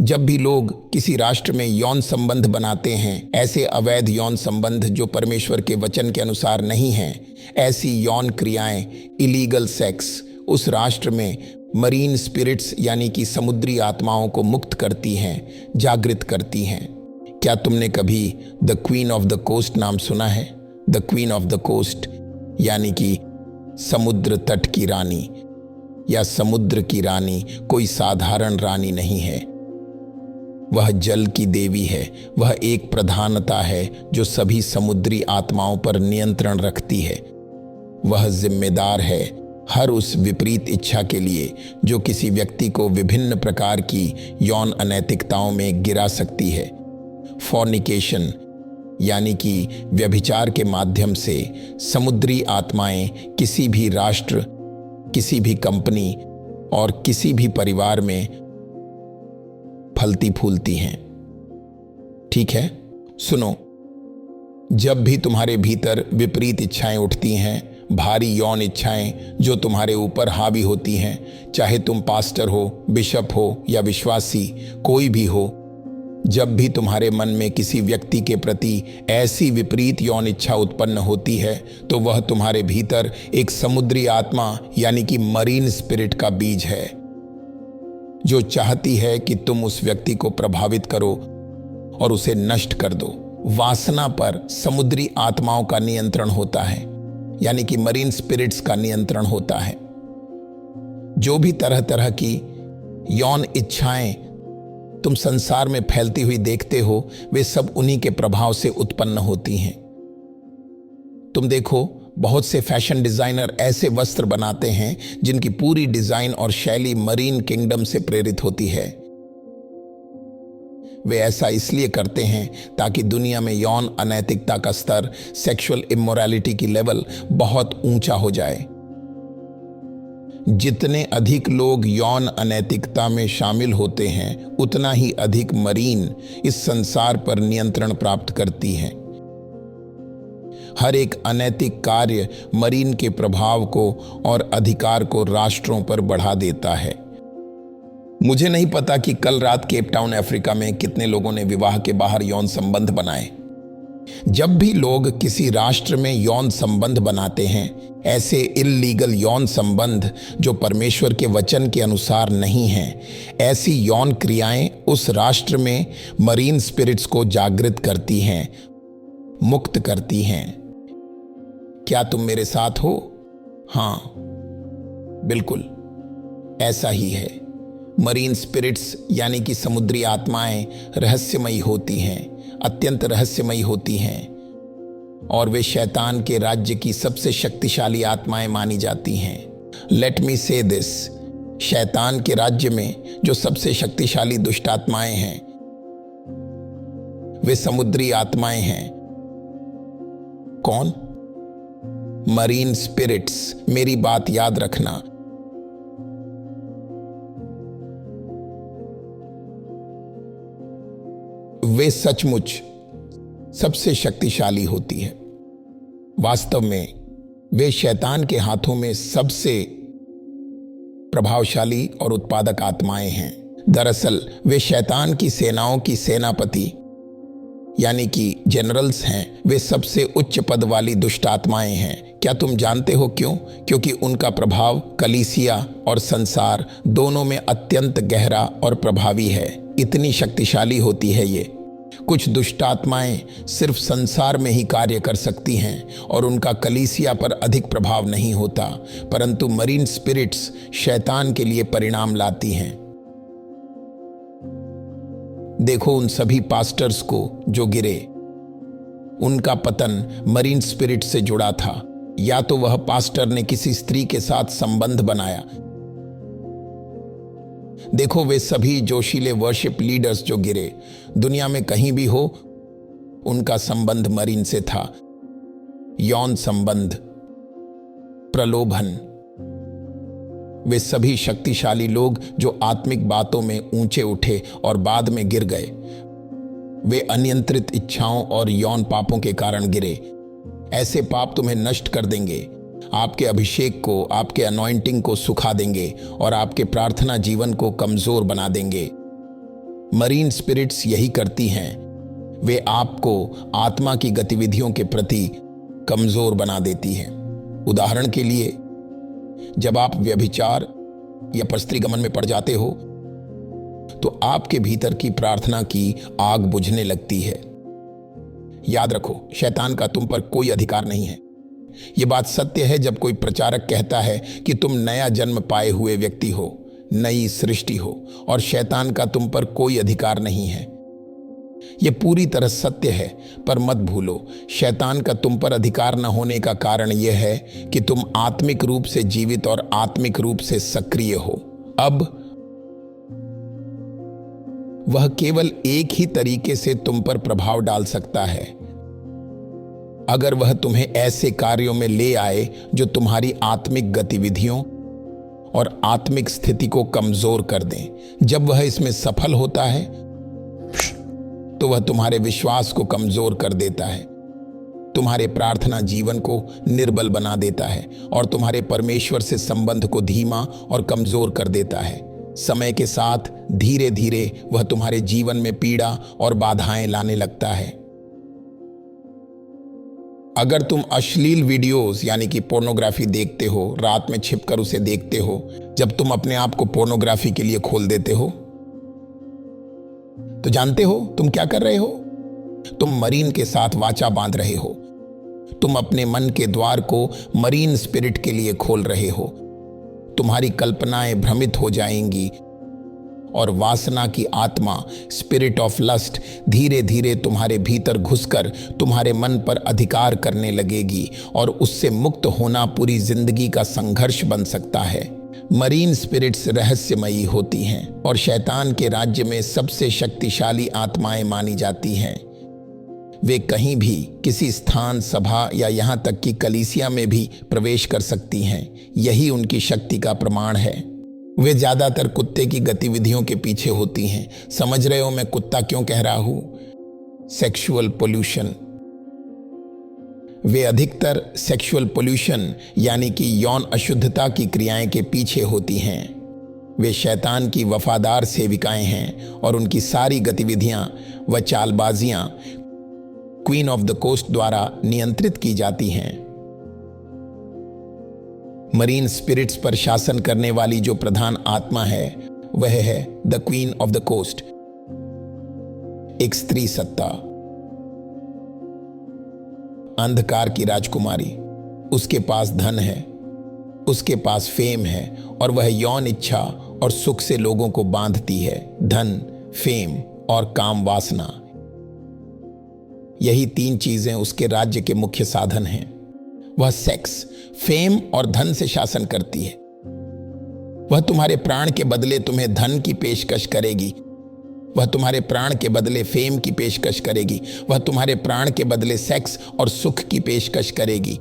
जब भी लोग किसी राष्ट्र में यौन संबंध बनाते हैं, ऐसे अवैध यौन संबंध जो परमेश्वर के वचन के अनुसार नहीं हैं, ऐसी यौन क्रियाएं, इलीगल सेक्स, उस राष्ट्र में मरीन स्पिरिट्स यानी कि समुद्री आत्माओं को मुक्त करती हैं, जागृत करती हैं। क्या तुमने कभी the queen of the coast नाम सुना है? The queen of the coast यानी कि समुद्र तट की रानी या समुद्र की रानी कोई साधारण रानी नहीं है। वह जल की देवी है। वह एक प्रधानता है जो सभी समुद्री आत्माओं पर नियंत्रण रखती है। वह जिम्मेदार है हर उस विपरीत इच्छा के लिए जो किसी व्यक्ति को विभिन्न प्रकार की यौन अनैतिकताओं में गिरा सकती है। फॉर्निकेशन यानी कि व्यभिचार के माध्यम से समुद्री आत्माएं किसी भी राष्ट्र, किसी भी कंपनी और किसी भी परिवार में फलती फूलती हैं। ठीक है, सुनो, जब भी तुम्हारे भीतर विपरीत इच्छाएं उठती हैं, भारी यौन इच्छाएं जो तुम्हारे ऊपर हावी होती हैं, चाहे तुम पास्टर हो, बिशप हो या विश्वासी, कोई भी हो, जब भी तुम्हारे मन में किसी व्यक्ति के प्रति ऐसी विपरीत यौन इच्छा उत्पन्न होती है, तो वह तुम्हारे भीतर एक समुद्री आत्मा यानी कि मरीन स्पिरिट का बीज है जो चाहती है कि तुम उस व्यक्ति को प्रभावित करो और उसे नष्ट कर दो। वासना पर समुद्री आत्माओं का नियंत्रण होता है, यानी कि मरीन स्पिरिट्स का नियंत्रण होता है। जो भी तरह तरह की यौन इच्छाएं तुम संसार में फैलती हुई देखते हो, वे सब उन्हीं के प्रभाव से उत्पन्न होती हैं। तुम देखो, बहुत से फैशन डिजाइनर ऐसे वस्त्र बनाते हैं जिनकी पूरी डिजाइन और शैली मरीन किंगडम से प्रेरित होती है। वे ऐसा इसलिए करते हैं ताकि दुनिया में यौन अनैतिकता का स्तर, सेक्सुअल इमोरैलिटी की लेवल बहुत ऊंचा हो जाए। जितने अधिक लोग यौन अनैतिकता में शामिल होते हैं, उतना ही अधिक मरीन इस संसार पर नियंत्रण प्राप्त करती हैं। हर एक अनैतिक कार्य मरीन के प्रभाव को और अधिकार को राष्ट्रों पर बढ़ा देता है। मुझे नहीं पता कि कल रात केप टाउन अफ्रीका में कितने लोगों ने विवाह के बाहर यौन संबंध बनाए। जब भी लोग किसी राष्ट्र में यौन संबंध बनाते हैं, ऐसे इल्लीगल यौन संबंध जो परमेश्वर के वचन के अनुसार नहीं हैं, ऐसी यौन क्रियाएं उस राष्ट्र में मरीन स्पिरिट्स को जागृत करती हैं, मुक्त करती हैं। क्या तुम मेरे साथ हो? हाँ, बिल्कुल ऐसा ही है। मरीन स्पिरिट्स यानी कि समुद्री आत्माएं रहस्यमयी होती हैं, अत्यंत रहस्यमयी होती हैं, और वे शैतान के राज्य की सबसे शक्तिशाली आत्माएं मानी जाती हैं। लेट मी से दिस, शैतान के राज्य में जो सबसे शक्तिशाली दुष्ट आत्माएं हैं, वे समुद्री आत्माएं हैं। कौन? Marine spirits. मेरी बात याद रखना। वे सचमुच सबसे शक्तिशाली होती है। वास्तव में वे शैतान के हाथों में सबसे प्रभावशाली और उत्पादक आत्माएं हैं। दरअसल वे शैतान की सेनाओं की सेनापति यानी कि जनरल्स हैं। वे सबसे उच्च पद वाली दुष्ट आत्माएं हैं। क्या तुम जानते हो क्यों? क्योंकि उनका प्रभाव कलीसिया और संसार दोनों में अत्यंत गहरा और प्रभावी है। इतनी शक्तिशाली होती है ये। कुछ दुष्ट आत्माएं सिर्फ संसार में ही कार्य कर सकती हैं और उनका कलीसिया पर अधिक प्रभाव नहीं होता, परंतु मरीन स्पिरिट्स शैतान के लिए परिणाम लाती हैं। देखो उन सभी पास्टर्स को जो गिरे, उनका पतन मरीन स्पिरिट से जुड़ा था। या तो वह पास्टर ने किसी स्त्री के साथ संबंध बनाया। देखो वे सभी जोशीले वर्शिप लीडर्स जो गिरे, दुनिया में कहीं भी हो, उनका संबंध मरीन से था। यौन संबंध, प्रलोभन। वे सभी शक्तिशाली लोग जो आत्मिक बातों में ऊंचे उठे और बाद में गिर गए, वे अनियंत्रित इच्छाओं और यौन पापों के कारण गिरे। ऐसे पाप तुम्हें नष्ट कर देंगे, आपके अभिषेक को, आपके अनॉइंटिंग को सुखा देंगे और आपके प्रार्थना जीवन को कमजोर बना देंगे। मरीन स्पिरिट्स यही करती हैं, वे आपको आत्मा की गतिविधियों के प्रति कमजोर बना देती हैं। उदाहरण के लिए, जब आप व्यभिचार या परस्त्रीगमन में पड़ जाते हो तो आपके भीतर की प्रार्थना की आग बुझने लगती है। याद रखो, शैतान का तुम पर कोई अधिकार नहीं है। यह बात सत्य है जब कोई प्रचारक कहता है कि तुम नया जन्म पाए हुए व्यक्ति हो, नई सृष्टि हो और शैतान का तुम पर कोई अधिकार नहीं है। यह पूरी तरह सत्य है, पर मत भूलो, शैतान का तुम पर अधिकार न होने का कारण यह है कि तुम आत्मिक रूप से जीवित और आत्मिक रूप से सक्रिय हो। अब वह केवल एक ही तरीके से तुम पर प्रभाव डाल सकता है, अगर वह तुम्हें ऐसे कार्यों में ले आए जो तुम्हारी आत्मिक गतिविधियों और आत्मिक स्थिति को कमजोर कर दें। जब वह इसमें सफल होता है तो वह तुम्हारे विश्वास को कमजोर कर देता है, तुम्हारे प्रार्थना जीवन को निर्बल बना देता है और तुम्हारे परमेश्वर से संबंध को धीमा और कमजोर कर देता है। समय के साथ धीरे धीरे वह तुम्हारे जीवन में पीड़ा और बाधाएं लाने लगता है। अगर तुम अश्लील वीडियोस यानी कि पोर्नोग्राफी देखते हो, रात में छिपकर उसे देखते हो, जब तुम अपने आप को पोर्नोग्राफी के लिए खोल देते हो, तो जानते हो तुम क्या कर रहे हो? तुम मरीन के साथ वाचा बांध रहे हो। तुम अपने मन के द्वार को मरीन स्पिरिट के लिए खोल रहे हो। तुम्हारी कल्पनाएं भ्रमित हो जाएंगी और वासना की आत्मा, स्पिरिट ऑफ लस्ट, धीरे धीरे तुम्हारे भीतर घुसकर तुम्हारे मन पर अधिकार करने लगेगी और उससे मुक्त होना पूरी जिंदगी का संघर्ष बन सकता है। मरीन स्पिरिट्स रहस्यमयी होती हैं और शैतान के राज्य में सबसे शक्तिशाली आत्माएं मानी जाती हैं। वे कहीं भी, किसी स्थान, सभा या यहां तक कि कलीसिया में भी प्रवेश कर सकती हैं। यही उनकी शक्ति का प्रमाण है। वे ज्यादातर कुत्ते की गतिविधियों के पीछे होती हैं। समझ रहे हो मैं कुत्ता क्यों कह रहा हूं? Sexual pollution. वे अधिकतर सेक्सुअल पोल्यूशन यानी कि यौन अशुद्धता की क्रियाएं के पीछे होती हैं। वे शैतान की वफादार सेविकाएं हैं और उनकी सारी गतिविधियां व चालबाजियां क्वीन ऑफ द कोस्ट द्वारा नियंत्रित की जाती हैं। मरीन स्पिरिट्स पर शासन करने वाली जो प्रधान आत्मा है वह है the queen of the coast, एक स्त्री सत्ता, अंधकार की राजकुमारी। उसके पास धन है, उसके पास फेम है और वह यौन इच्छा और सुख से लोगों को बांधती है। धन, फेम और काम वासना, यही तीन चीजें उसके राज्य के मुख्य साधन हैं। वह सेक्स, फेम और धन से शासन करती है। वह तुम्हारे प्राण के बदले तुम्हें धन की पेशकश करेगी। वह तुम्हारे प्राण के बदले फेम की पेशकश करेगी। वह तुम्हारे प्राण के बदले सेक्स और सुख की पेशकश करेगी।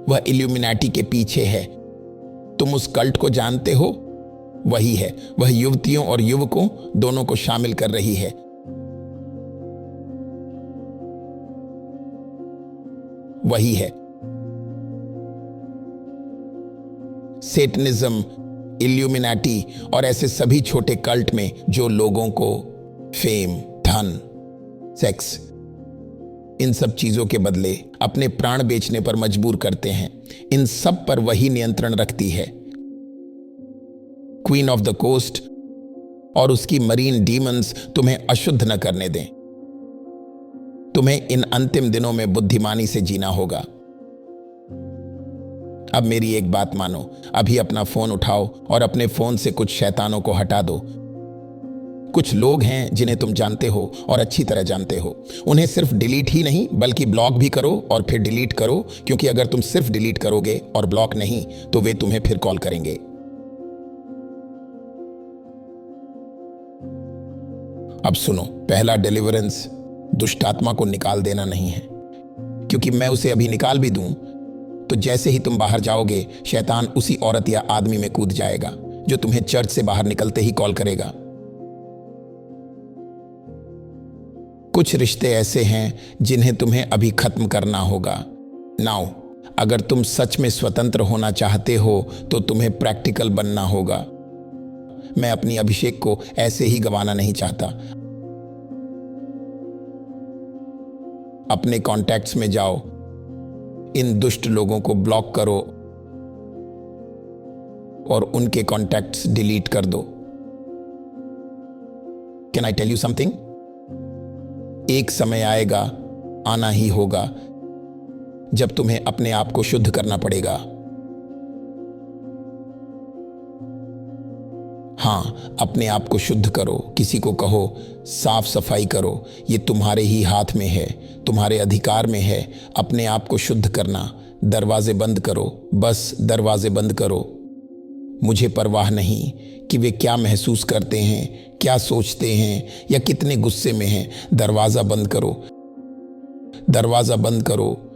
वह इल्यूमिनाटी के पीछे है। तुम उस कल्ट को जानते हो? वही है। वह युवतियों और युवकों दोनों को शामिल कर रही है। वही है सेटनिज्म, इल्यूमिनाटी और ऐसे सभी छोटे कल्ट में जो लोगों को फेम, धन, सेक्स, इन सब चीजों के बदले अपने प्राण बेचने पर मजबूर करते हैं। इन सब पर वही नियंत्रण रखती है। क्वीन ऑफ द कोस्ट और उसकी मरीन डीमंस तुम्हें अशुद्ध न करने दें। तुम्हें इन अंतिम दिनों में बुद्धिमानी से जीना होगा। अब मेरी एक बात मानो, अभी अपना फोन उठाओ और अपने फोन से कुछ शैतानों को हटा दो। कुछ लोग हैं जिन्हें तुम जानते हो और अच्छी तरह जानते हो। उन्हें सिर्फ डिलीट ही नहीं बल्कि ब्लॉक भी करो और फिर डिलीट करो, क्योंकि अगर तुम सिर्फ डिलीट करोगे और ब्लॉक नहीं तो वे तुम्हें फिर कॉल करेंगे। अब सुनो, पहला डिलीवरेंस दुष्ट आत्मा को निकाल देना नहीं है, क्योंकि मैं उसे अभी निकाल भी दूं तो जैसे ही तुम बाहर जाओगे शैतान उसी औरत या आदमी में कूद जाएगा जो तुम्हें चर्च से बाहर निकलते ही कॉल करेगा। कुछ रिश्ते ऐसे हैं जिन्हें तुम्हें अभी खत्म करना होगा। नाउ, अगर तुम सच में स्वतंत्र होना चाहते हो तो तुम्हें प्रैक्टिकल बनना होगा। मैं अपनी अभिषेक को ऐसे ही गंवाना नहीं चाहता। अपने कॉन्टैक्ट्स में जाओ, इन दुष्ट लोगों को ब्लॉक करो और उनके कॉन्टैक्ट्स डिलीट कर दो। Can I tell you something? एक समय आएगा, आना ही होगा, जब तुम्हें अपने आप को शुद्ध करना पड़ेगा। हाँ, अपने आप को शुद्ध करो। किसी को कहो साफ सफाई करो। ये तुम्हारे ही हाथ में है, तुम्हारे अधिकार में है अपने आप को शुद्ध करना। दरवाजे बंद करो, बस दरवाजे बंद करो। मुझे परवाह नहीं कि वे क्या महसूस करते हैं, क्या सोचते हैं या कितने गुस्से में हैं। दरवाजा बंद करो, दरवाजा बंद करो।